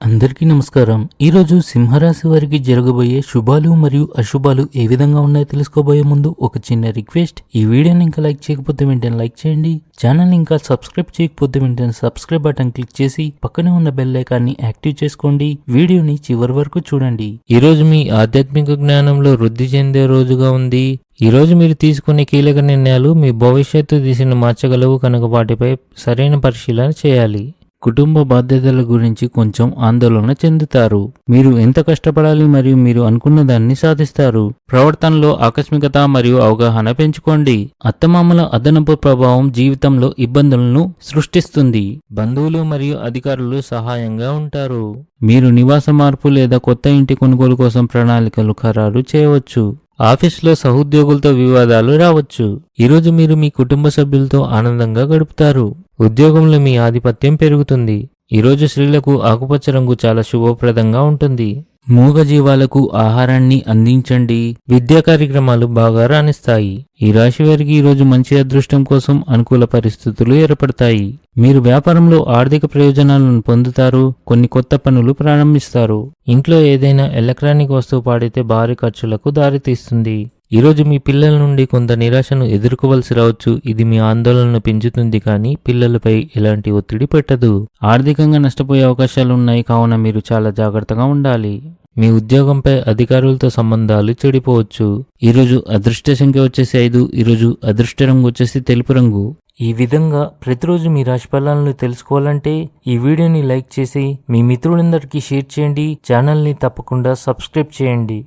అందరికీ నమస్కారం. ఈరోజు సింహరాశి వారికి జరగబోయే శుభాలు మరియు అశుభాలు ఏ విధంగా ఉన్నాయో తెలుసుకోబోయే ముందు ఒక చిన్న రిక్వెస్ట్. ఈ వీడియోని ఇంకా లైక్ చేయకపోతే వెంటనే లైక్ చేయండి. ఛానల్ ఇంకా సబ్స్క్రైబ్ చేయకపోతే వెంటనే సబ్స్క్రైబ్ బటన్ క్లిక్ చేసి పక్కనే ఉన్న బెల్ ఐకాన్ని యాక్టివ్ చేసుకోండి. వీడియోని చివరి వరకు చూడండి. ఈరోజు మీ ఆధ్యాత్మిక జ్ఞానంలో వృద్ధి చెందే రోజుగా ఉంది. ఈ రోజు మీరు తీసుకునే కీలక నిర్ణయాలు మీ భవిష్యత్తు దిశను మార్చగలవు కనుక వాటిపై సరైన పరిశీలన చేయాలి. కుటుంబ బాధ్యతల గురించి కొంచెం ఆందోళన చెందుతారు. మీరు ఎంత కష్టపడాలి మరియు మీరు అనుకున్న దాన్ని సాధిస్తారు. ప్రవర్తనలో ఆకస్మికత మరియు అవగాహన పెంచుకోండి. అత్తమామల అదనపు ప్రభావం జీవితంలో ఇబ్బందులను సృష్టిస్తుంది. బంధువులు మరియు అధికారులు సహాయంగా ఉంటారు. మీరు నివాస మార్పు లేదా కొత్త ఇంటి కొనుగోలు కోసం ప్రణాళికలు ఖరారు చేయవచ్చు. ఆఫీసులో సహోద్యోగులతో వివాదాలు రావచ్చు. ఈరోజు మీరు మీ కుటుంబ సభ్యులతో ఆనందంగా గడుపుతారు. ఉద్యోగంలో మీ ఆధిపత్యం పెరుగుతుంది. ఈరోజు స్త్రీలకు ఆకుపచ్చ రంగు చాలా శుభప్రదంగా ఉంటుంది. మూగజీవాలకు ఆహారాన్ని అందించండి. విద్యా కార్యక్రమాలు బాగా రాణిస్తాయి. ఈ రాశి వారికి ఈరోజు మంచి అదృష్టం కోసం అనుకూల పరిస్థితులు ఏర్పడతాయి. మీరు వ్యాపారంలో ఆర్థిక ప్రయోజనాలను పొందుతారు. కొన్ని కొత్త పనులు ప్రారంభిస్తారు. ఇంట్లో ఏదైనా ఎలక్ట్రానిక్ వస్తువు పాడితే భారీ ఖర్చులకు దారితీస్తుంది. ఈరోజు మీ పిల్లల నుండి కొంత నిరాశను ఎదుర్కోవలసి రావచ్చు. ఇది మీ ఆందోళనను పెంచుతుంది కానీ పిల్లలపై ఎలాంటి ఒత్తిడి పెట్టదు. ఆర్థికంగా నష్టపోయే అవకాశాలు ఉన్నాయి కావున మీరు చాలా జాగ్రత్తగా ఉండాలి. మీ ఉద్యోగంపై అధికారులతో సంబంధాలు చెడిపోవచ్చు. ఈరోజు అదృష్ట సంఖ్య వచ్చేసి 5. ఈరోజు అదృష్ట రంగు వచ్చేసి తెలుపు రంగు. ఈ విధంగా ప్రతిరోజు మీ రాశి ఫలాలను తెలుసుకోవాలంటే ఈ వీడియోని లైక్ చేసి మీ మిత్రులందరికీ షేర్ చేయండి. ఛానల్ని తప్పకుండా సబ్స్క్రైబ్ చేయండి.